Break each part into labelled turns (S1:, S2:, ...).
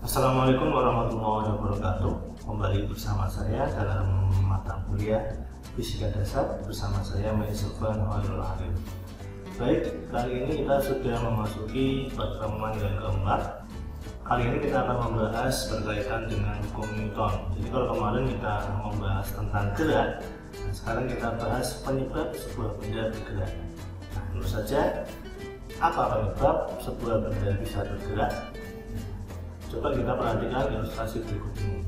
S1: Assalamualaikum warahmatullahi wabarakatuh. Kembali bersama saya dalam mata kuliah Fisika Dasar bersama saya Maisufan Hoirul Arif. Baik, kali ini kita sudah memasuki pertemuan yang keempat. Kali ini kita akan membahas berkaitan dengan hukum Newton. Jadi kalau kemarin kita membahas tentang gerak, sekarang kita bahas penyebab sebuah benda bergerak. Nah, tentu saja apa penyebab sebuah benda bisa bergerak? Coba kita perhatikan ilustrasi berikut ini.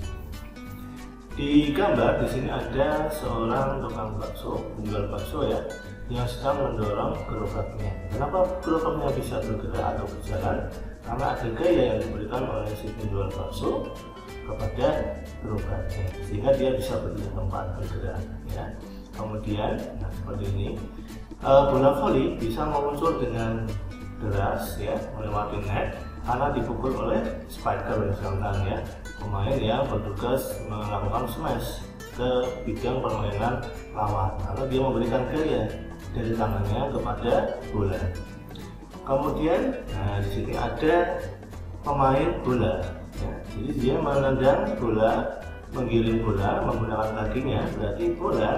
S1: Di gambar di sini ada seorang tukang bakso, penjual bakso ya, yang sedang mendorong gerobaknya. Kenapa gerobaknya bisa bergerak atau berjalan? Karena ada gaya yang diberikan oleh si penjual bakso kepada gerobaknya, sehingga dia bisa berpindah tempat bergerak. Ya. Kemudian, nah seperti ini, bola voli bisa meluncur dengan deras ya, melewati net karena dipukul oleh spiker misalkan ya, pemain yang bertugas melakukan smash ke bidang permainan lawan, karena dia memberikan gaya dari tangannya kepada bola. Kemudian, nah di sini ada pemain bola ya, jadi dia menendang bola, menggiring bola menggunakan kakinya, berarti bola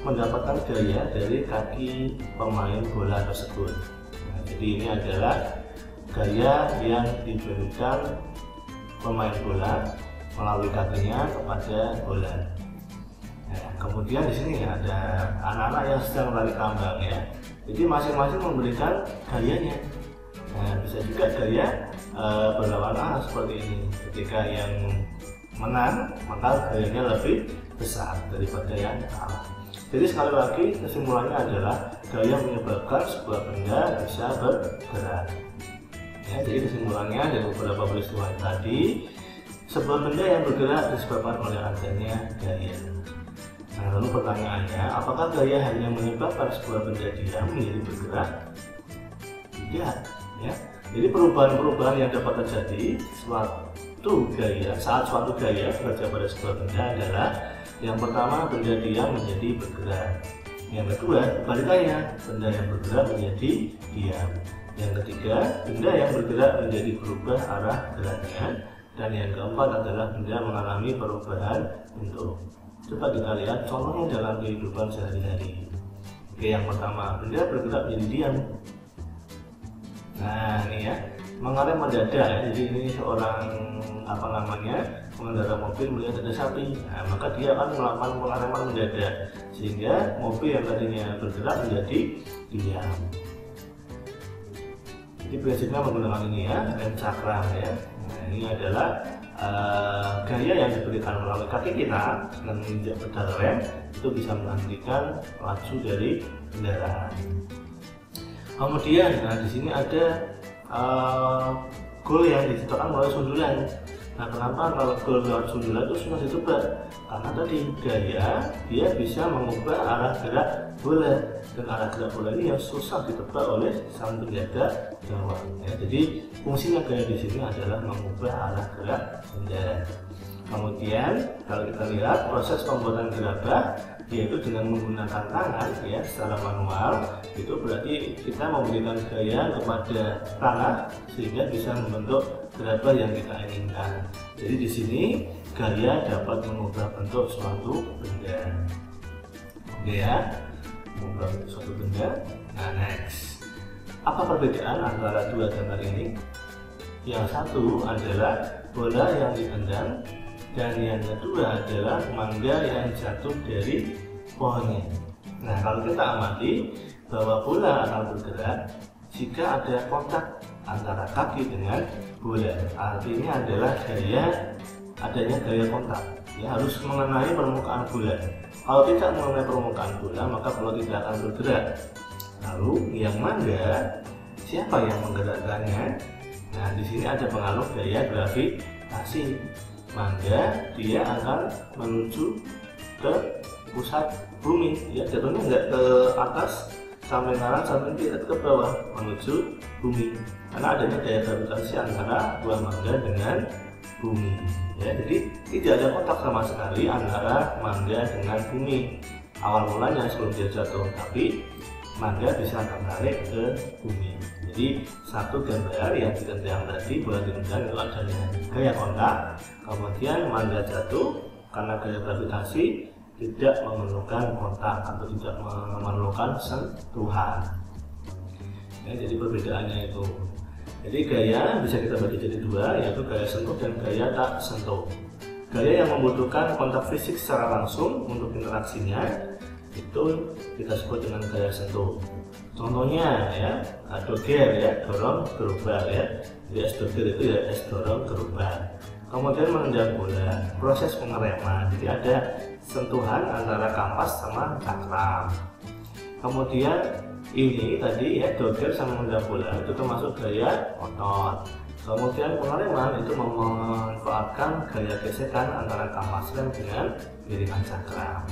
S1: mendapatkan gaya dari kaki pemain bola tersebut. Nah, jadi ini adalah gaya yang diberikan pemain bola melalui kakinya kepada bola. Nah, kemudian di sini ada anak-anak yang sedang lari tambang ya. Jadi masing-masing memberikan gayanya. Nah, bisa juga gaya berlawan arah seperti ini. Ketika yang menang, maka gayanya lebih besar daripada yang kalah. Jadi sekali lagi kesimpulannya adalah gaya menyebabkan sebuah benda bisa bergerak. Ya, jadi kesimpulannya dari beberapa peristiwa tadi, sebuah benda yang bergerak disebabkan oleh adanya gaya. Nah, lalu pertanyaannya, apakah gaya hanya menyebabkan sebuah benda diam menjadi bergerak? Tidak, ya. Jadi perubahan-perubahan yang dapat terjadi saat suatu gaya bekerja pada sebuah benda adalah yang pertama, benda diam menjadi bergerak. Yang kedua, kebalikannya, benda yang bergerak menjadi diam. Yang ketiga, benda yang bergerak menjadi berubah arah geraknya. Dan yang keempat adalah benda mengalami perubahan bentuk. Coba kita lihat contohnya dalam kehidupan sehari-hari. Oke, yang pertama, benda bergerak menjadi diam. Nah, ini ya, mengarah mendadak ya. Jadi ini seorang pengendara mobil melihat ada sapi. Nah, maka dia akan melakukan pengereman mendadak sehingga mobil yang tadinya bergerak menjadi diam. Jadi prinsipnya menggunakan ini ya, rem cakram ya. Nah, ini adalah gaya yang diberikan melalui kaki kita dengan menginjak pedal rem, itu bisa menghentikan laju dari kendaraan. Kemudian, nah di sini ada gol yang diciptakan melalui sundulan. Nah, kenapa kalau gol lewat sundulan itu susah ditebak? Karena tadi gaya dia bisa mengubah arah gerak bola, dan arah gerak bola ini yang susah ditebak oleh sang penjaga gawang. Ya, jadi fungsinya gaya di sini adalah mengubah arah gerak benda. Kemudian kalau kita lihat proses pembuatan gerabah, yaitu dengan menggunakan tangan ya secara manual, itu berarti kita memberikan gaya kepada tanah sehingga bisa membentuk gerabah yang kita inginkan. Jadi di sini gaya dapat mengubah bentuk suatu benda. Oke ya, mengubah bentuk suatu benda. Nah, next, apa perbedaan antara dua gambar ini? Yang satu adalah bola yang ditendang, dan yang kedua adalah mangga yang jatuh dari pohonnya. Nah, kalau kita amati bahwa bola akan bergerak jika ada kontak antara kaki dengan bola. Artinya adalah adanya gaya kontak. Ya, harus mengenai permukaan bola. Kalau tidak mengenai permukaan bola, maka bola tidak akan bergerak. Lalu yang mangga, siapa yang menggerakkannya? Nah, di sini ada pengaruh gaya gravitasi. Mangga dia akan menuju ke pusat bumi, ya jatuhnya nggak ke atas sampai kanan sampai tidak ke bawah, menuju bumi karena adanya gaya gravitasi antara buah mangga dengan bumi. Ya, jadi tidak ada kontak sama sekali antara mangga dengan bumi awal mulanya sebelum dia jatuh, tapi mangga bisa tertarik ke bumi. Ya, Jadi satu gambar yang ditentang tadi boleh ditentang itu adanya gaya kontak, kemudian mangga jatuh karena gaya gravitasi tidak memerlukan kontak atau tidak memerlukan sentuhan. Ya, jadi perbedaannya itu. Jadi gaya bisa kita bagi jadi dua, yaitu gaya sentuh dan gaya tak sentuh. Gaya yang membutuhkan kontak fisik secara langsung untuk interaksinya itu kita sebut dengan gaya sentuh. Contohnya ya, doger ya, dorong gerubah ya. Jadi es doger itu ya es dorong gerubah. Kemudian menendang bola, proses pengereman. Jadi ada sentuhan antara kampas sama cakram. Kemudian ini tadi ya, doger sama menendang bola itu termasuk gaya otot. Kemudian pengereman itu memanfaatkan gaya gesekan antara kampas rem dengan irisan cakram.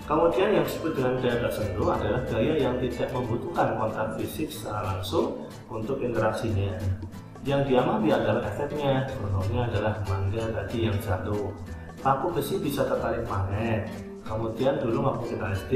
S1: Kemudian yang disebut dengan gaya tersentuh adalah gaya yang tidak membutuhkan kontak fisik secara langsung untuk interaksinya. Yang diamati adalah efeknya, contohnya adalah mangga tadi yang jatuh. Paku besi bisa tertarik magnet. Kemudian dulu waktu kita SD,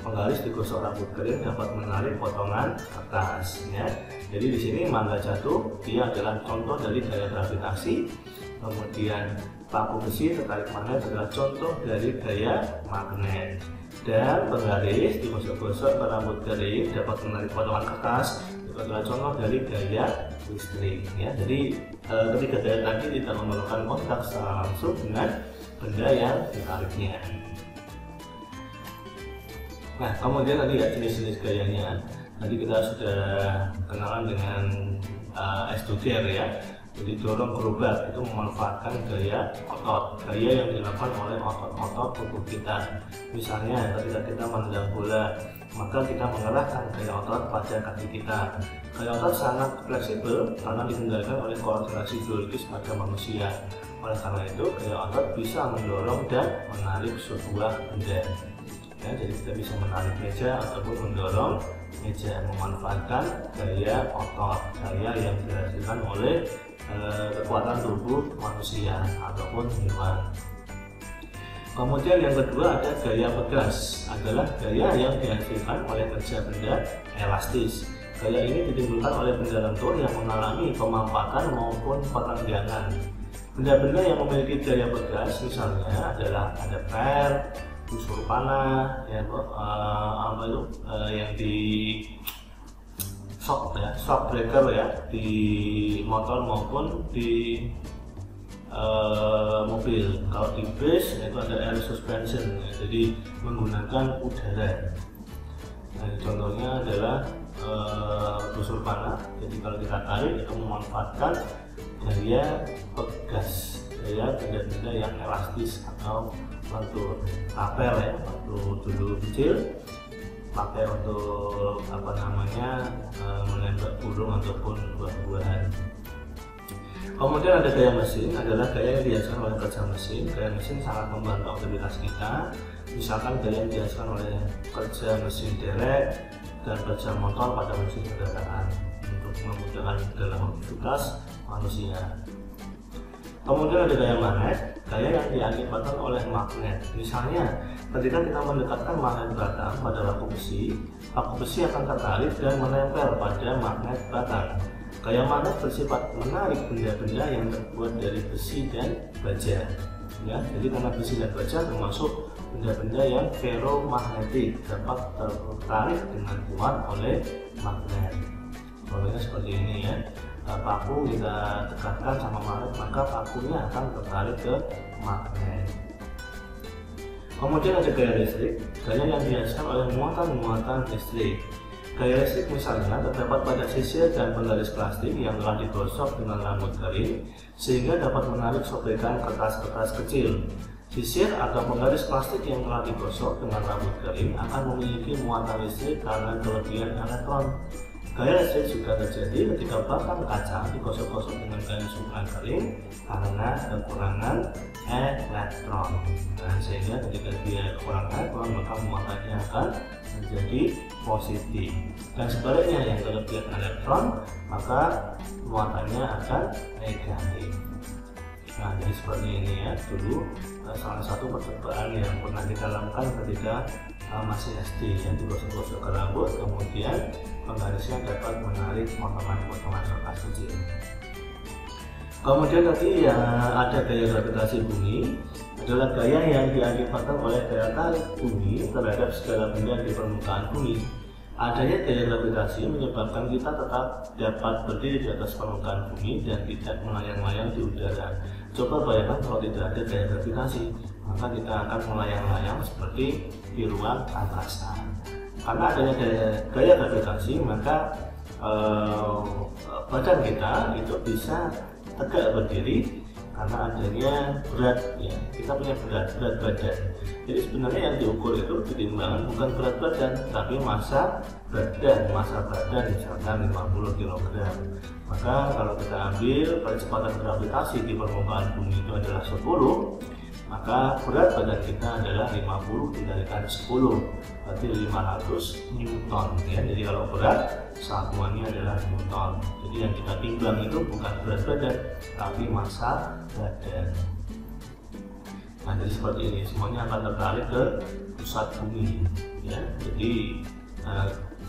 S1: penggaris digosok rambut kering dapat menarik potongan kertas. Ya. Jadi di sini mangga jatuh, dia adalah contoh dari gaya gravitasi. Kemudian paku besi tertarik magnet adalah contoh dari gaya magnet. Dan penggaris digosok-gosok rambut kering dapat menarik potongan kertas, itu adalah contoh dari gaya listrik. Ya. Jadi ketiga gaya tadi tidak memerlukan kontak secara langsung dengan benda yang ditariknya. Nah, kemudian tadi ya jenis-jenis gayanya. Tadi kita sudah kenalan dengan S2G ya. Jadi dorong gerobak itu memanfaatkan gaya otot, gaya yang dilakukan oleh otot-otot tubuh kita. Misalnya ketika kita menendang bola, maka kita mengerahkan gaya otot pada kaki kita. Gaya otot sangat fleksibel karena dikendalikan oleh koordinasi biologis pada manusia. Oleh karena itu, gaya otot bisa mendorong dan menarik sebuah benda. Ya, jadi kita bisa menarik meja ataupun mendorong meja, memanfaatkan gaya otot, gaya yang dihasilkan oleh kekuatan tubuh manusia ataupun hewan. Kemudian yang kedua ada gaya pegas, adalah gaya yang dihasilkan oleh kerja benda elastis. Gaya ini ditimbulkan oleh benda lentur yang mengalami pemampatan maupun perenggangan. Benda-benda yang memiliki gaya pegas misalnya adalah ada per, busur panah, ya, yang di shock breaker ya, di motor maupun di mobil. Kalau di bus itu ada air suspension ya, jadi menggunakan udara. Nah, contohnya adalah busur panah. Jadi kalau kita tarik itu memanfaatkan gaya pegas, gaya benda-benda yang elastis atau lentur. Tapel ya, waktu dulu kecil pakai untuk menembak burung ataupun buah-buahan. Kemudian ada gaya mesin, adalah gaya yang dihasilkan oleh kerja mesin. Gaya mesin sangat membantu aktivitas kita. Misalkan gaya yang dihasilkan oleh kerja mesin derek dan kerja motor pada mesin kendaraan untuk memudahkan dalam aktivitas manusia. Kemudian ada gaya magnet, gaya yang diakibatkan oleh magnet. Misalnya, ketika kita mendekatkan magnet batang pada paku besi akan tertarik dan menempel pada magnet batang. Gaya magnet bersifat menarik benda-benda yang terbuat dari besi dan baja. Ya, jadi karena besi dan baja termasuk benda-benda yang ferromagnetik, dapat tertarik dengan kuat oleh magnet. Contohnya seperti ini ya. Paku kita dekatkan sama magnet, maka pakunya akan tertarik ke magnet. Kemudian ada gaya listrik, gaya yang dihasilkan oleh muatan-muatan listrik. Gaya listrik misalnya terdapat pada sisir dan penggaris plastik yang telah digosok dengan rambut kering sehingga dapat menarik sobekan kertas-kertas kecil. Sisir atau penggaris plastik yang telah digosok dengan rambut kering akan memiliki muatan listrik karena kelebihan elektron. Gaya listrik juga terjadi ketika batang kaca digosok-gosok dengan kain sumber kering karena kekurangan elektron. Nah, sehingga ketika dia kekurangan elektron maka muatannya akan menjadi positif. Dan sebaliknya yang kelebihan elektron maka muatannya akan negatif. Nah, jadi seperti ini ya. Dulu salah satu percobaan yang pernah kita lakukan ketika masih SD, yang digosok-gosok ke rambut, kemudian penggarisnya dapat menarik potongan-potongan kertas kecil. Kemudian tadi yang ada gaya gravitasi bumi adalah gaya yang diakibatkan oleh daya tarik bumi terhadap segala benda di permukaan bumi. Adanya gaya gravitasi menyebabkan kita tetap dapat berdiri di atas permukaan bumi dan tidak melayang-layang di udara. Coba bayangkan kalau tidak ada gaya gravitasi, maka kita akan melayang-layang seperti di ruang angkasa. Karena adanya gaya gravitasi, maka badan kita itu bisa tegak berdiri karena adanya berat ya, kita punya berat badan. Jadi sebenarnya yang diukur itu ketimbangan bukan berat badan tapi massa badan misalkan 50 kg. Maka kalau kita ambil percepatan gravitasi di permukaan bumi itu adalah 10, maka berat badan kita adalah 50 dikalikan 10, berarti 500 Newton ya. Jadi kalau berat satuannya adalah Newton. Jadi yang kita timbang itu bukan berat badan tapi massa badan. Nah, jadi seperti ini, semuanya akan tertarik ke pusat bumi ya. Jadi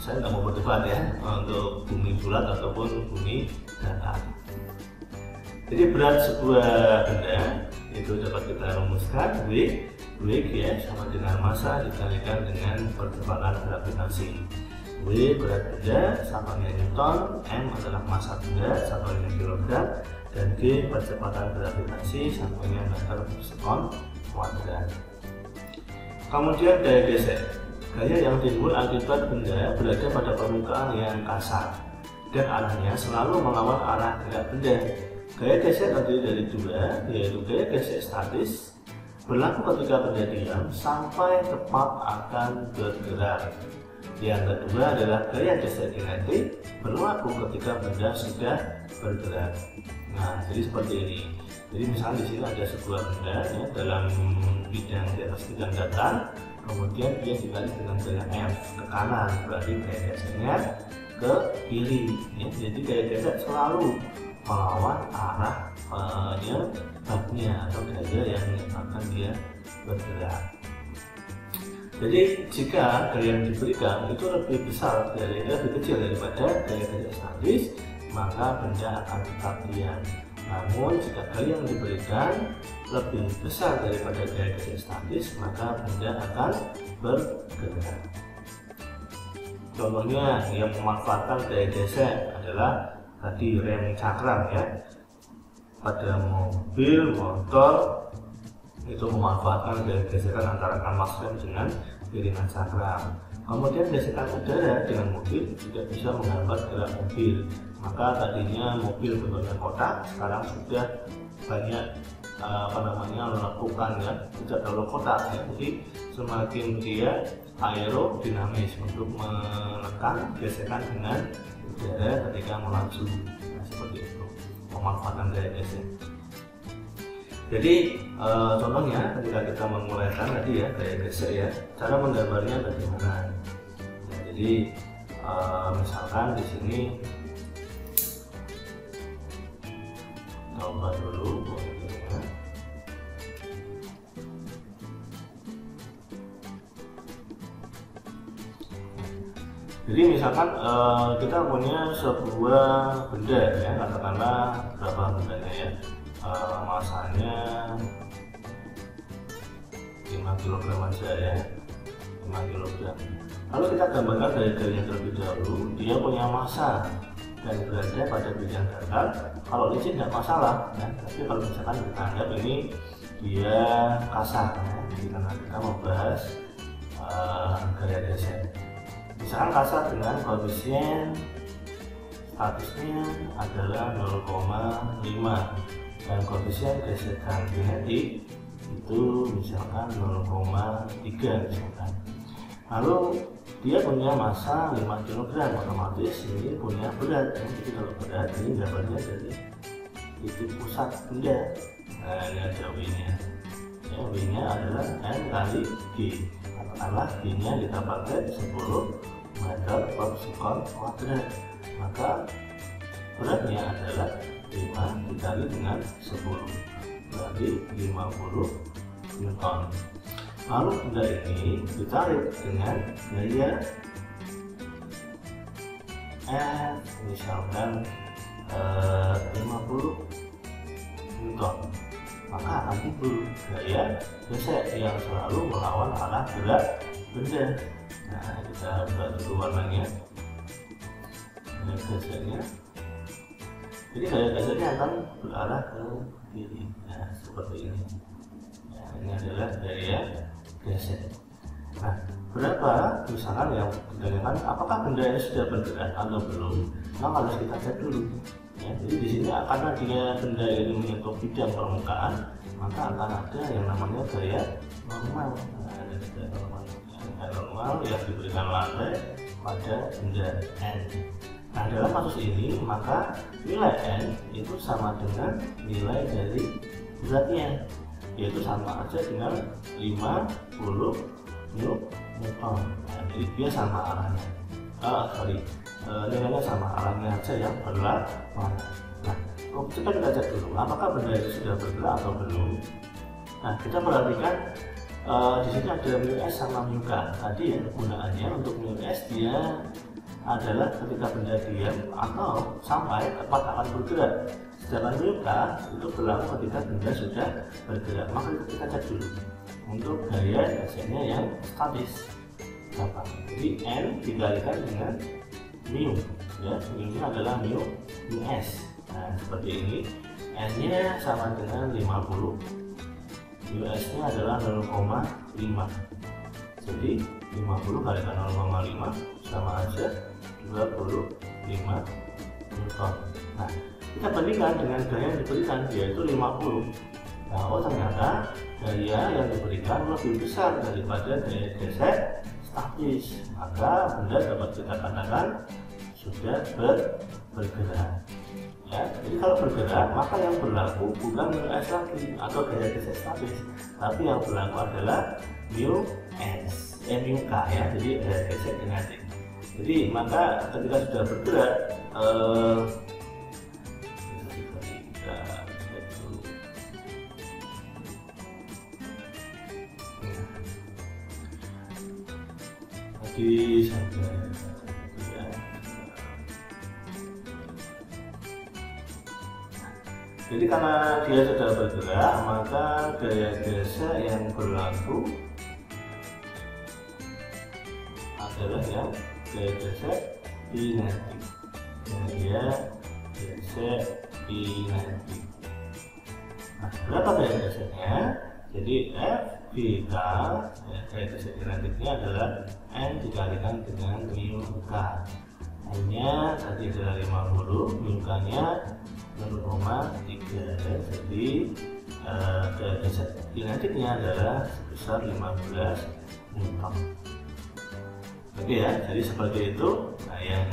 S1: saya nggak mau berdebat ya untuk bumi bulat ataupun bumi datar. Jadi berat sebuah benda itu dapat kita rumuskan W ya sama dengan massa dikalikan dengan percepatan gravitasi. W berat benda satuannya Newton, M adalah massa benda satuannya kilogram, dan G percepatan gravitasi satuannya meter per sekon kuadrat. Kemudian daya geser, gaya yang timbul akibat benda berada pada permukaan yang kasar dan arahnya selalu melawan arah gerak benda. Gaya geser terdiri dari dua, yaitu gaya geser statis berlaku ketika benda diam sampai tepat akan bergerak. Yang kedua adalah gaya geser kinetik berlaku ketika benda sudah bergerak. Nah, jadi seperti ini. Jadi misalnya di sini ada sebuah benda ya, dalam bidang di atas bidang datar, kemudian dia dibalik dengan gaya F ke kanan, berarti gaya gesernya ke kiri. Ya. Jadi gaya geser selalu melawan arah baknya atau gaya yang menyebabkan dia bergerak. Jadi jika gaya yang diberikan itu lebih kecil daripada gaya geser statis, maka benda akan tetap diam. Namun jika gaya yang diberikan lebih besar daripada gaya geser statis, maka benda akan bergerak. Contohnya yang memanfaatkan gaya geser adalah tadi rem cakram ya. Pada mobil, motor itu memanfaatkan gaya gesekan antara kanvas rem dengan piringan cakram. Kemudian gesekan udara dengan mobil juga bisa menghambat gerak mobil. Maka tadinya mobil bentuknya kotak, sekarang sudah banyak melakukan ya, tidak terlalu kotak ya. Jadi semakin dia aerodinamis untuk menekan gesekan dengan udara ketika melaju. Nah, seperti itu pemanfaatan gaya geser. Jadi contohnya ketika kita menguraikan tadi ya gaya geser ya, cara menggambarnya bagaimana? Nah, jadi misalkan di sini coba dulu. Jadi misalkan kita punya sebuah benda ya, katakanlah berapa bendanya ya, masanya 5 kg aja ya, 5 kg. Lalu kita gambarkan dari gaya terlebih dahulu, dia punya massa dan berada pada bidang datar. Kalau licin tidak masalah ya, tapi kalau misalkan kita anggap ini dia kasar ya, jadi karena kita membahas gaya geser. Misalkan kasar dengan koefisien statisnya adalah 0,5 dan koefisien gesekan kinetik itu misalkan 0,3 misalkan. Lalu dia punya massa 5 kg, otomatis ini punya berat. Jadi kalau berat ini gambarnya dari titik pusat benda. Nah, ini ada W-nya. Ya, W-nya adalah N kali G. Katakanlah G-nya kita pakai 10 meter per sekon kuadrat. Maka beratnya adalah 5 dikali dengan 10. berarti 50 Newton. Lalu benda ini ditarik dengan gaya F, misalkan 50 Newton, maka akan timbul gaya gesek yang selalu melawan arah gerak benda. Nah, kita buat dulu warnanya, gaya geseknya. Jadi gaya geseknya akan berarah ke kiri. Nah, seperti ini. Nah, ini adalah gaya gesek. Nah, berapa misalkan yang ditanyakan apakah benda ini sudah bergerak atau belum? Nah, harus kita cek dulu. Ya, jadi di sini karena dia benda ini menyentuh bidang permukaan, maka akan ada yang namanya gaya normal. Nah, ada gaya normal. Gaya normal yang diberikan lantai pada benda N. Nah, dalam kasus ini maka nilai N itu sama dengan nilai dari beratnya, yaitu sama aja dengan 50 Newton. Nah, jadi dia sama arahnya. Nilainya sama, arahnya aja yang berlawanan. Nah, kita cek dulu apakah benda itu sudah bergerak atau belum. Nah, kita perhatikan di sini ada μs sama μk. Tadi ya, kegunaannya untuk μs dia adalah ketika benda diam atau sampai tepat akan bergerak. Sedangkan μk itu berlaku ketika benda sudah bergerak. Maka kita cek dulu untuk gaya geseknya yang statis. Jadi N dikalikan dengan mu, ya, mu ini adalah μs. Nah, seperti ini, N nya sama dengan 50, μs nya adalah 0,5. Jadi 50 kalikan 0,5 sama aja 25 Newton. Nah, kita bandingkan dengan gaya yang diberikan, yaitu 50. Nah, ternyata gaya yang diberikan lebih besar daripada gaya gesek statis, maka benda dapat kita katakan sudah bergerak. Ya, jadi kalau bergerak maka yang berlaku bukan μs lagi atau gaya gesek statis, tapi yang berlaku adalah μk ya, jadi gaya gesek kinetik. Jadi maka ketika sudah bergerak jadi karena dia sudah bergerak, maka gaya gesek yang berlaku adalah yang gaya gesek kinetik. Gaya gesek kinetik. Nah, berapa gaya geseknya? Jadi F BK, ya, gaya gesek kinetiknya adalah N dikalikan dengan μk. N nya tadi adalah 50, μk nya 0,3. Jadi gaya gesek kinetiknya adalah sebesar 15 Newton. Oke ya, jadi seperti itu. Nah, yang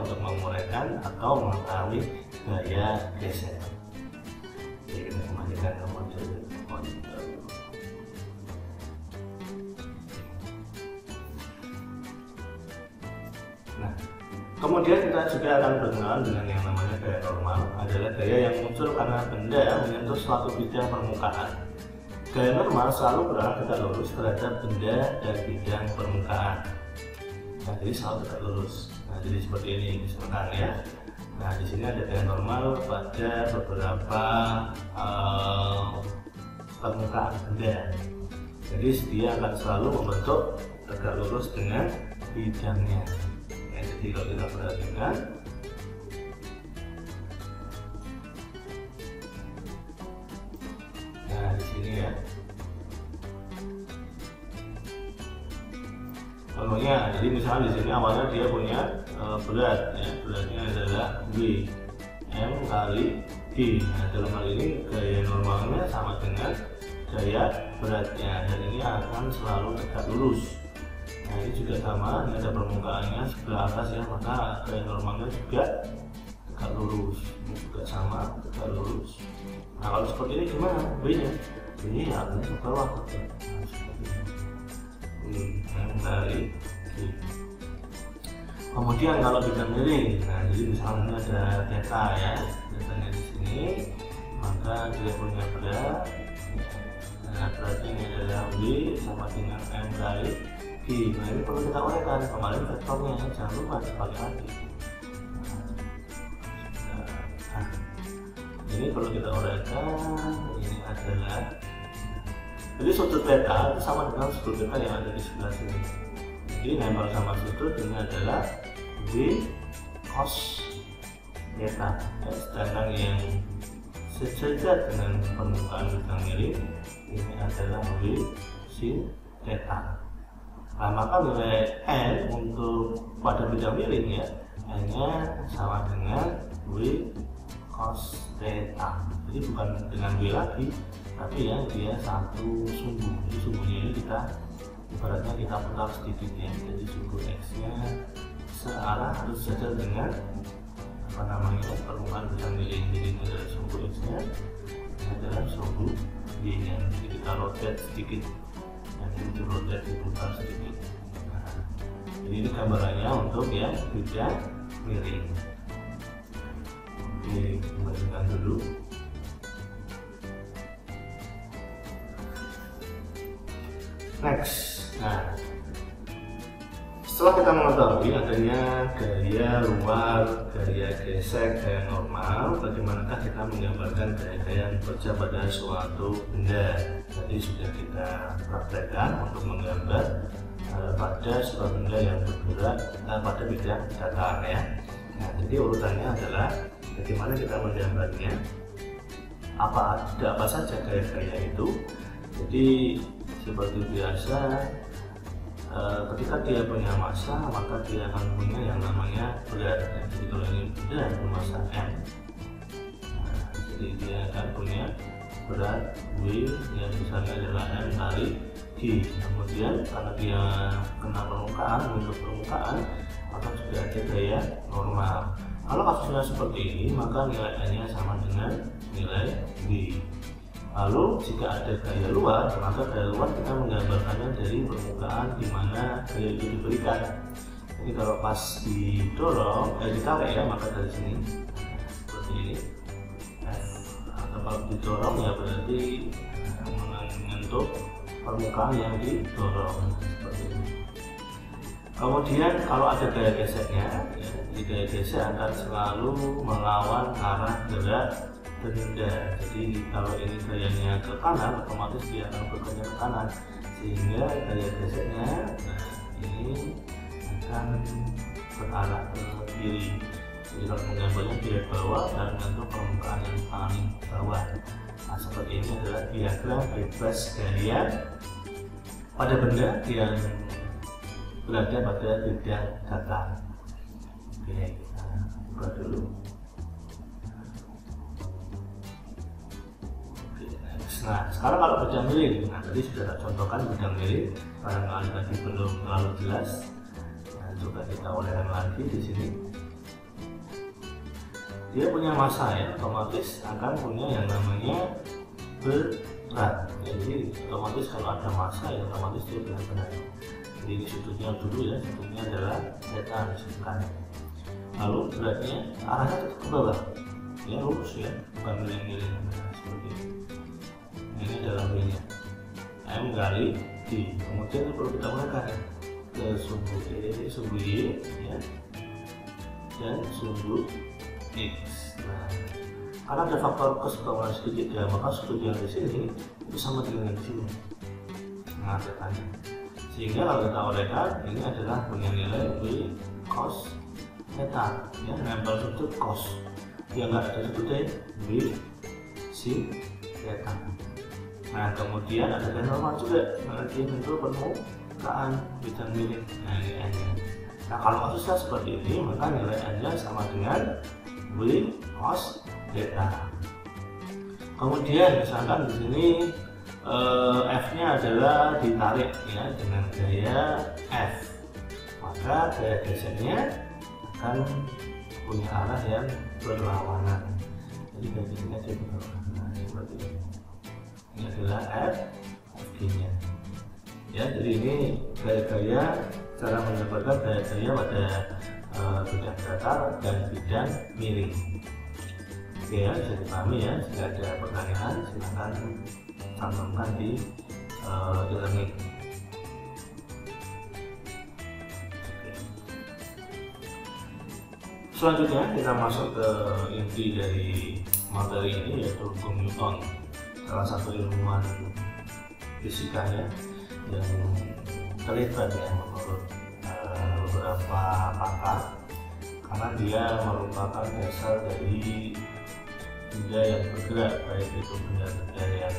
S1: untuk menguraikan atau mengetahui gaya gesek. Jadi kita kembalikan ke model. Nah, kemudian kita juga akan berkenalan dengan yang namanya gaya normal, adalah gaya yang muncul karena benda menyentuh suatu bidang permukaan. Gaya normal selalu berarah tegak lurus terhadap benda dan bidang permukaan. Nah, jadi selalu tegak lurus. Nah, jadi seperti ini misalkan ya. Nah, di sini ada gaya normal pada beberapa permukaan benda. Jadi dia akan selalu membentuk tegak lurus dengan bidangnya. Jadi kalau kita perhatikan, nah di sini ya, contohnya, jadi misalnya di sini awalnya dia punya berat, ya, beratnya adalah W, M kali G. Nah, dalam hal ini gaya normalnya sama dengan gaya beratnya, dan ini akan selalu tegak lurus. Nah, ini juga sama, ini ada permukaannya sebelah atas ya, maka gaya normalnya juga tegak lurus. Ini juga sama, tegak lurus. Nah, kalau seperti ini gimana? B-nya? B-nya ya akan ke bawah. Nah, seperti ini. Dari G. Kemudian kalau bidang miring, nah jadi misalnya ada theta ya, tetanya di sini, maka maka dia punya berat. Nah, berarti ini adalah W sama dengan M kali G. Nah, ini perlu kita uraikan, kemarin vektornya, jangan lupa dibalik lagi. Nah, ini perlu kita uraikan, ini adalah, jadi sudut beta itu sama dengan sudut beta yang ada di sebelah sini. Jadi nempel sama sudut ini adalah W cos beta. Sedangkan yang sejajar dengan permukaan bidang miring ini adalah W sin theta. Nah, maka nilai N untuk pada bidang miring ya, N-nya sama dengan W cos theta. Jadi bukan dengan W lagi, tapi ya dia satu sumbu. Jadi sumbunya ini kita ibaratnya kita putar sedikit ya. Jadi sumbu X-nya searah atau sejajar dengan apa namanya permukaan bidang miring. Jadi ini adalah sumbu X-nya, ini adalah sumbu Y-nya. Jadi kita rotate sedikit, yang itu rotate diputar sedikit. Nah, jadi ini gambarannya untuk yang bidang miring. Oke, kembalikan dulu. Next, nah setelah kita mengetahui adanya gaya luar, gaya gesek, gaya normal, bagaimanakah kita menggambarkan gaya-gaya yang bekerja pada suatu benda. Jadi sudah kita praktekkan untuk menggambar pada sebuah benda yang bergerak pada bidang datar ya. Nah, jadi urutannya adalah bagaimana kita menggambarnya, apa saja gaya-gaya itu. Jadi seperti biasa, ketika dia punya massa maka dia akan punya yang namanya berat. Jadi kalau ini benda bermassa M, nah, jadi dia akan punya berat W yang misalnya adalah M kali G. Kemudian karena dia kena permukaan, untuk permukaan, maka juga ada gaya normal. Kalau kasusnya seperti ini, maka nilai N-nya sama dengan nilai B. Lalu jika ada gaya luar, maka gaya luar kita menggambarkannya dari permukaan di mana gaya itu diberikan. Jadi kalau pas didorong, ditarik ya, maka dari sini seperti ini F. Atau kalau didorong ya berarti menyentuh permukaan yang didorong seperti ini. Kemudian kalau ada gaya geseknya, ya, jadi gaya gesek akan selalu melawan arah gerak benda. Jadi kalau ini gayanya ke kanan, otomatis dia akan bekerja ke kanan, sehingga gaya geseknya ini akan berarah ke kiri. Jadi kalau menggambarnya di bawah dan menyentuh permukaan yang paling bawah. Nah, seperti ini adalah diagram bebas gaya pada benda yang berada pada bidang datar. Oke, kita buka dulu. Nah, sekarang kalau bidang miring, nah tadi sudah tak contohkan bidang miring, barangkali tadi belum terlalu jelas. Nah, coba kita uraikan lagi di sini. Dia punya massa ya, otomatis akan punya yang namanya berat. Jadi otomatis kalau ada massa ya otomatis dia punya berat. Jadi ini sudutnya dulu ya, sudutnya adalah theta misalkan. Lalu beratnya arahnya tetap ke bawah, ya lurus ya, bukan miring-miring. Nah, seperti ini. Ini adalah W-nya M kali D. Kemudian itu perlu kita uraikan ke sumbu E, sumbu Y ya, dan sumbu X. Nah, karena ada faktor kesetaraan sedikit ya, maka sudut yang di sini itu sama dengan di sini. Nah, tetanya. Sehingga kalau kita uraikan, ini adalah punya nilai W cos theta ya, nempel sudut cos. Yang nggak ada sudutnya W sin theta. Nah, kemudian ada gaya normal juga, karena dia bentuk permukaan bidang miring. Nah, ini N-nya. Nah, kalau kasusnya seperti ini, maka nilai N-nya sama dengan W cos theta. Kemudian misalkan di sini F-nya adalah ditarik ya dengan gaya F, maka gaya geseknya akan punya arah yang berlawanan. Jadi gaya geseknya dia berlawanan. Nah, seperti ini. Ini adalah F-G-nya ya. Jadi ini gaya-gaya cara menggambarkan gaya-gaya pada bidang datar dan bidang miring. Oke ya, bisa dipahami ya. Jika ada pertanyaan silakan cantumkan di e-learning. Selanjutnya kita masuk ke inti dari materi ini, yaitu hukum Newton, salah satu ilmuwan fisika ya yang terlibat ya menurut beberapa pakar, karena dia merupakan dasar dari benda yang bergerak, baik itu benda-benda yang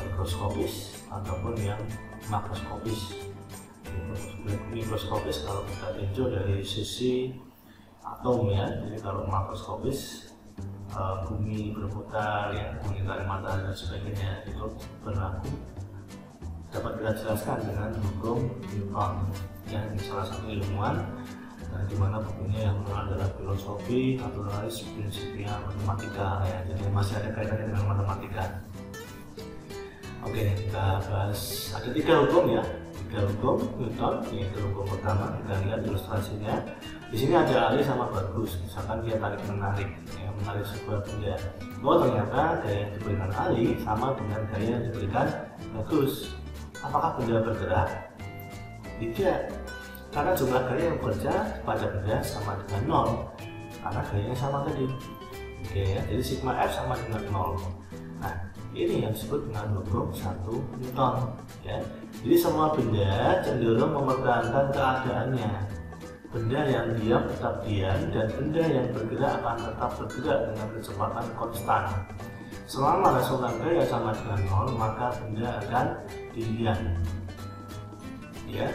S1: mikroskopis ataupun yang makroskopis. Mikroskopis kalau kita tinjau dari sisi atom ya, jadi kalau makroskopis bumi berputar ya, mengitari matahari dan sebagainya, itu berlaku dapat kita jelaskan dengan hukum Newton yang salah satu ilmuwan di mana bukunya yang adalah filosofi, naturalis, prinsipia, matematika ya, jadi masih ada kaitannya dengan matematika. Oke, kita bahas ada 3 hukum ya. 3 hukum Newton, yaitu hukum pertama kita lihat ilustrasinya. Di sini ada alih sama bagus, misalkan dia tarik menarik, ya, menarik sebuah benda. Oh ternyata gaya yang diberikan alih sama dengan gaya yang diberikan bagus. Apakah benda bergerak? Tidak, karena jumlah gaya yang bekerja pada benda sama dengan 0, karena gayanya sama tadi. Oke ya, jadi sigma F sama dengan 0. Nah, ini yang disebut dengan hukum 1 Newton ya. Jadi semua benda cenderung mempertahankan keadaannya. Benda yang diam tetap diam, dan benda yang bergerak akan tetap bergerak dengan kecepatan konstan. Selama resultan gaya sama dengan 0, maka benda akan diam ya.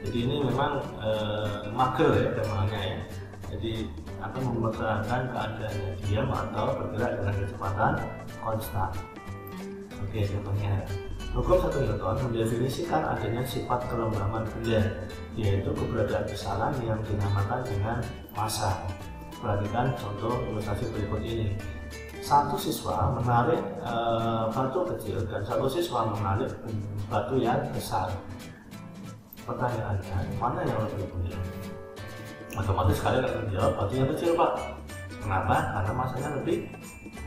S1: Jadi ini memang mager ya temannya ya. Jadi akan mempertahankan keadaannya diam atau bergerak dengan kecepatan konstan. Oke, contohnya hukum 1 Newton mendefinisikan adanya sifat kelembaban benda, yaitu keberadaan besaran yang dinamakan dengan massa. Perhatikan contoh ilustrasi berikut ini. Satu siswa menarik batu kecil dan satu siswa menarik batu yang besar. Pertanyaannya, mana yang lebih benar? Otomatis kalian akan menjawab batu yang kecil, Pak. Kenapa? Karena massanya lebih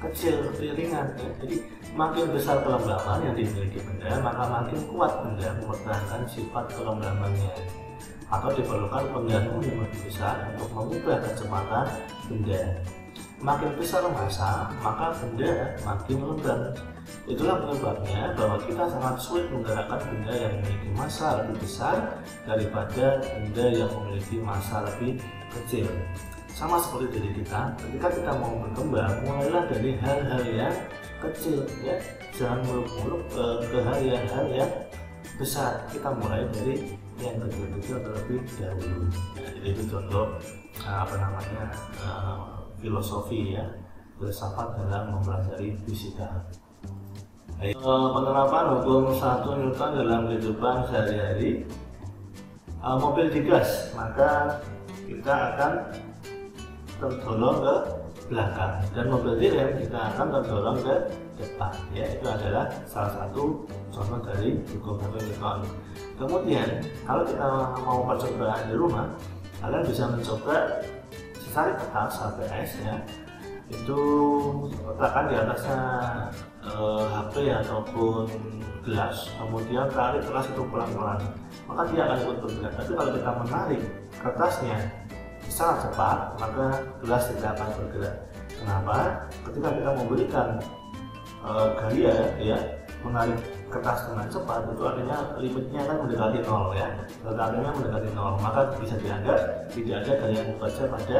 S1: kecil, lebih ringan ya. Jadi makin besar kelembaban yang dimiliki benda, maka makin kuat benda mempertahankan sifat kelembabannya, atau diperlukan pengganggu yang lebih besar untuk mengubah kecepatan benda. Makin besar massa, maka benda makin lembab. Itulah penyebabnya bahwa kita sangat sulit menggerakkan benda yang memiliki massa lebih besar daripada benda yang memiliki massa lebih kecil. Sama seperti diri kita, ketika kita mau berkembang, mulailah dari hal-hal yang kecil ya, jangan muluk-muluk ke hal yang besar. Kita mulai dari yang kecil-kecil terlebih dahulu ya, jadi itu contoh filosofi ya, filsafat dalam mempelajari fisika. Penerapan hukum 1 Newton dalam kehidupan sehari-hari. Mobil digas, maka kita akan terdorong ke belakang, dan mobil direm kita akan terdorong ke depan ya. Itu adalah salah satu contoh dari hukum 1 Newton. Kemudian kalau kita mau percobaan di rumah, kalian bisa mencoba secari kertas HPS ya, itu letakkan di atasnya HP ataupun gelas, kemudian tarik keras itu pelan-pelan, maka dia akan ikut bergerak. Tapi kalau kita menarik kertasnya sangat cepat, maka gelas tidak akan bergerak. Kenapa? Ketika kita memberikan gaya ya, menarik kertas dengan cepat, itu artinya limitnya kan mendekati 0 ya, letaknya mendekati 0, maka bisa dianggap tidak ada gaya yang bekerja pada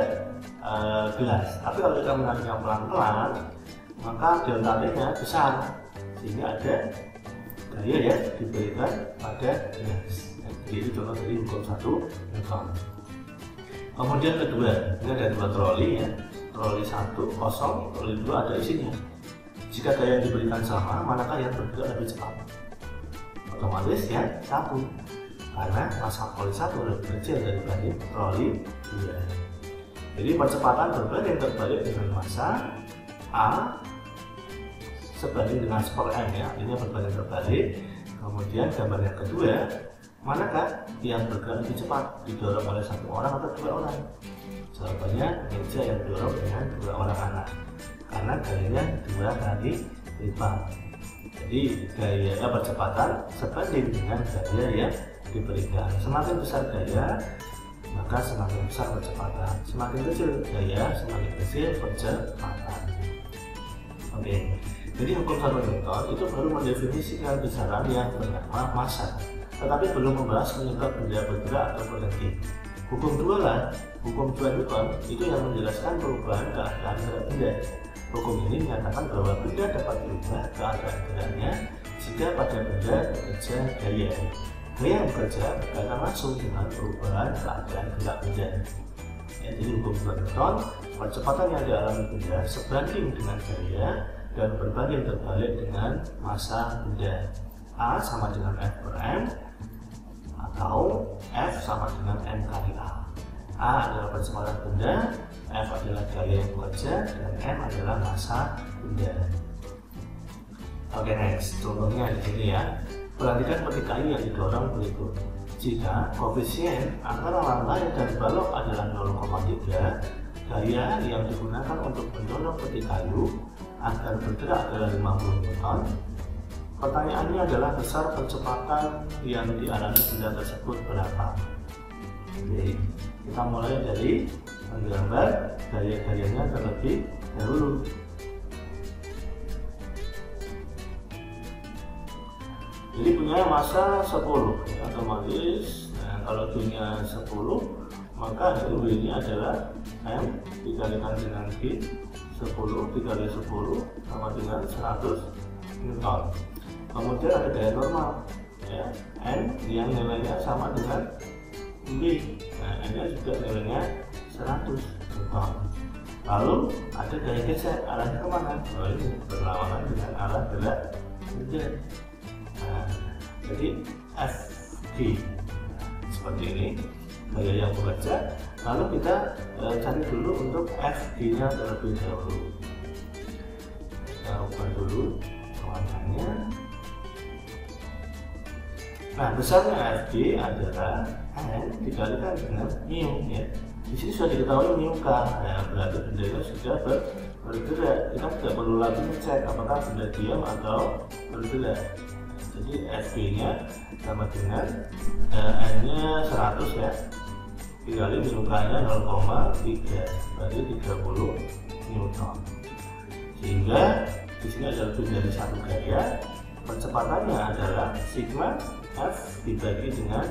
S1: gelas. Tapi kalau kita menariknya pelan-pelan, maka delta-nya besar, sehingga ada gaya yang diberikan pada gelas. Jadi itu contoh dari hukum 1 Newton. Kemudian kedua, ini ada 2 troli ya, troli 1 kosong, troli 2 ada isinya. Jika gaya yang diberikan sama, manakah yang bergerak lebih cepat? Otomatis yang 1, karena massa troli 1 lebih kecil daripada troli 2. Jadi percepatan berbanding terbalik dengan massa A sebanding dengan skor M ya, ini berbanding terbalik. Kemudian gambar yang kedua, manakah yang bergerak lebih cepat, didorong oleh 1 orang atau 2 orang? Jawabannya meja yang didorong dengan 2 orang anak, karena gayanya 2 kali lipat. Jadi gaya percepatan sebanding dengan gaya yang diberikan. Semakin besar gaya, maka semakin besar percepatan. Semakin kecil gaya, semakin kecil percepatan. Oke, jadi hukum 1 Newton itu baru mendefinisikan besaran yang bernama massa, tetapi belum membahas penyebab benda bergerak atau berhenti. Hukum 2 Newton itu yang menjelaskan perubahan keadaan gerak benda. Hukum ini menyatakan bahwa benda dapat berubah keadaan geraknya jika pada benda bekerja gaya. Gaya yang bekerja berkaitan langsung dengan perubahan keadaan gerak benda. Ya, jadi hukum 2 Newton, percepatan yang dialami benda sebanding dengan gaya dan berbanding terbalik dengan massa benda. A sama dengan F per M, atau F sama dengan M kali A. A adalah percepatan benda, F adalah gaya yang bekerja, dan M adalah massa benda. Oke, next, contohnya di sini ya. Perhatikan peti kayu yang didorong berikut. Jika koefisien antara lantai dan balok adalah 0,3, gaya yang digunakan untuk mendorong peti kayu agar bergerak adalah 50 Newton. Pertanyaannya adalah besar percepatan yang dialami benda tersebut berapa? Oke, kita mulai dari menggambar gaya-gayanya terlebih dahulu. Jadi punya massa 10, ya, otomatis. Nah, kalau punya 10, maka ini adalah M dikalikan dengan B, 10 dikali 10 sama dengan 100 Newton. Kemudian ada gaya normal, ya, N yang nilainya sama dengan B. Nah, N-nya juga nilainya 100 Newton. Lalu ada gaya geser, arahnya kemana? Oh, ini berlawanan dengan arah gerak benda. Nah, jadi FG seperti ini gaya yang bekerja. Lalu kita cari dulu untuk FG nya terlebih dahulu. Kita ubah dulu warnanya. Nah, besarnya FG adalah N dikalikan dengan mu, ya. Di sini sudah diketahui mu K. Nah, berarti benda itu sudah bergerak. Kita tidak perlu lagi ngecek apakah benda diam atau bergerak. Jadi FG nya sama dengan N-nya 100 ya, dikali mu K-nya 0,3, berarti 30 Newton. Sehingga di sini ada lebih dari satu gaya. Percepatannya adalah sigma F dibagi dengan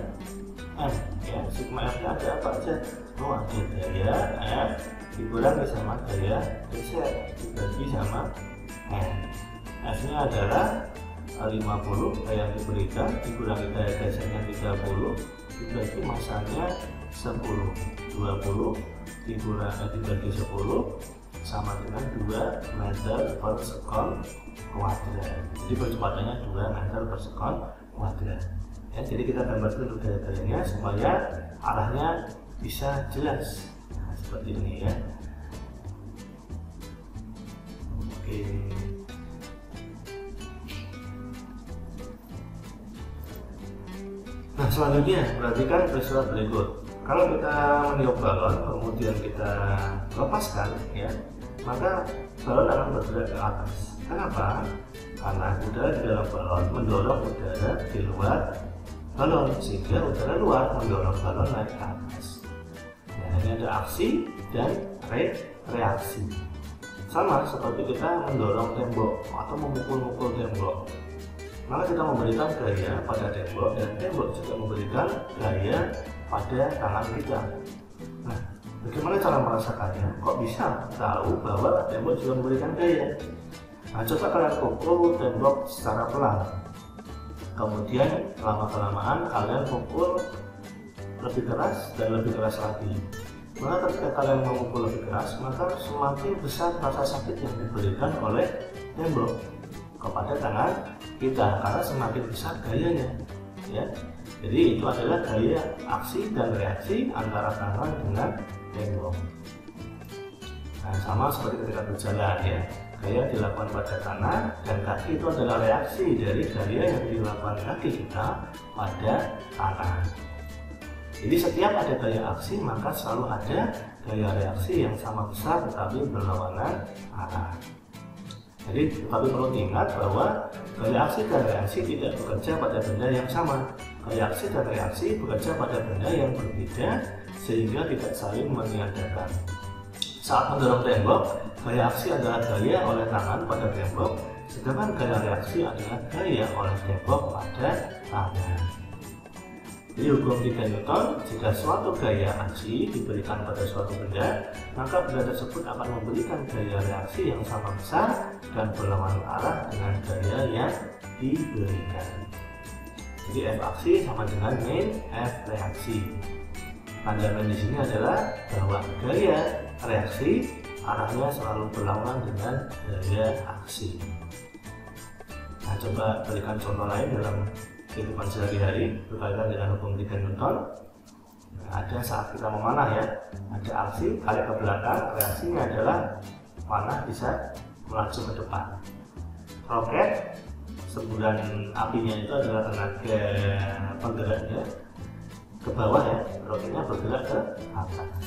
S1: M, ya. Sigma F nya ada apa aja? Oh, ada gaya F dikurangi sama gaya geser dibagi sama M. F nya adalah 50 gaya yang diberikan dikurangi gaya gesernya 30 dibagi massanya 10. 20 dibagi 10 sama dengan 2 meter per sekon kuadrat. Jadi percepatannya 2 meter per sekon kuadrat. Ya, jadi kita gambar dulu gaya-gayanya supaya arahnya bisa jelas. Nah, seperti ini ya. Oke. Nah, selanjutnya perhatikan peristiwa berikut. Kalau kita meniup balon kemudian kita lepaskan, ya, maka balon akan bergerak ke atas. Kenapa? Karena udara di dalam balon mendorong udara di luar balon, sehingga udara luar mendorong balon naik ke atas. Nah, ini ada aksi dan reaksi. Sama seperti kita mendorong tembok atau memukul-mukul tembok. Maka kita memberikan gaya pada tembok dan tembok juga memberikan gaya pada tangan kita. Nah, bagaimana cara merasakannya? Kok bisa tahu bahwa tembok juga memberikan gaya? Nah, coba kalian pukul tembok secara pelan. Kemudian lama-kelamaan kalian pukul lebih keras dan lebih keras lagi. Maka ketika kalian memukul lebih keras, maka semakin besar rasa sakit yang diberikan oleh tembok kepada tangan kita, karena semakin besar gayanya, ya. Jadi itu adalah gaya aksi dan reaksi antara tangan dengan tembok. Nah, sama seperti ketika berjalan, ya. Gaya dilakukan pada tangan dan kaki itu adalah reaksi dari gaya yang dilakukan kaki kita pada tangan. Jadi setiap ada gaya aksi maka selalu ada gaya reaksi yang sama besar tetapi berlawanan arah. Jadi perlu diingat bahwa gaya aksi dan reaksi tidak bekerja pada benda yang sama. Gaya aksi dan reaksi bekerja pada benda yang berbeda sehingga tidak saling meniadakan. Saat mendorong tembok, gaya aksi adalah gaya oleh tangan pada tembok, sedangkan gaya reaksi adalah gaya oleh tembok pada tangan. Jadi hukum 3 Newton, jika suatu gaya aksi diberikan pada suatu benda, maka benda tersebut akan memberikan gaya reaksi yang sama besar dan berlawanan arah dengan gaya yang diberikan. Jadi F aksi sama dengan min F reaksi. Pandangan di sini adalah bahwa gaya reaksi arahnya selalu berlawanan dengan gaya aksi. Nah, coba berikan contoh lain dalam kehidupan sehari-hari berkaitan dengan hukum 3 Newton. Nah, ada saat kita memanah ya, ada aksi tarik ke belakang, reaksinya adalah panah bisa melaju ke depan. Roket, semburan apinya itu adalah tenaga penggeraknya ke bawah ya, roketnya bergerak ke atas.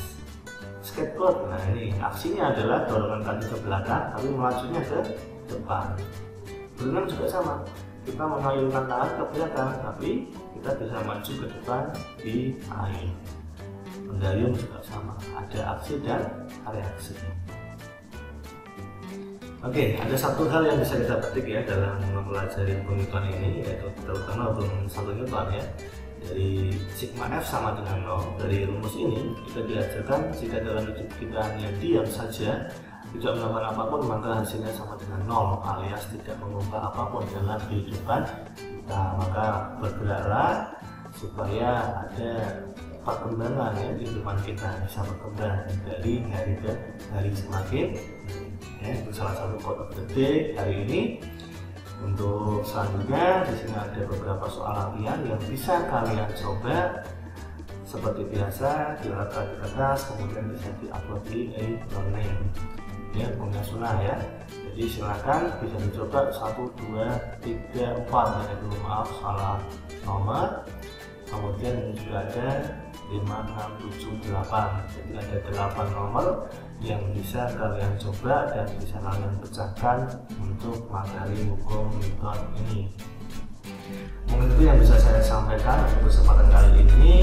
S1: Skateboard, nah ini aksinya adalah dorongan kaki ke belakang tapi melajunya ke depan. Berenang juga sama, kita mengayunkan tangan ke belakang tapi kita bisa maju ke depan di air. Mendayung juga sama, ada aksi dan reaksi. Oke, ada satu hal yang bisa kita petik ya dalam mempelajari hukum Newton ini, yaitu terutama hukum 1 Newton ya. Dari sigma F sama dengan 0. Dari rumus ini kita diajarkan jika dalam hidup kita hanya diam saja, tidak melakukan apapun, maka hasilnya sama dengan 0 alias tidak mengubah apapun dalam kehidupan kita. Maka bergeraklah supaya ada perkembangan ya, kehidupan kita bisa berkembang dari hari ke hari semakin ya, itu salah satu quote of the day hari ini. Untuk selanjutnya di sini ada beberapa soal latihan yang bisa kalian coba seperti biasa dilakukan di kertas, kemudian bisa diupload di e-learning ya, punya sunnah ya. Jadi silakan bisa dicoba 1, 2, 3, 4 ya, itu maaf salah nomor. Kemudian ini juga ada 5, 6, 7, 8. Jadi ada 8 nomor yang bisa kalian coba dan bisa kalian pecahkan untuk materi hukum Newton ini. Mungkin itu yang bisa saya sampaikan untuk kesempatan kali ini.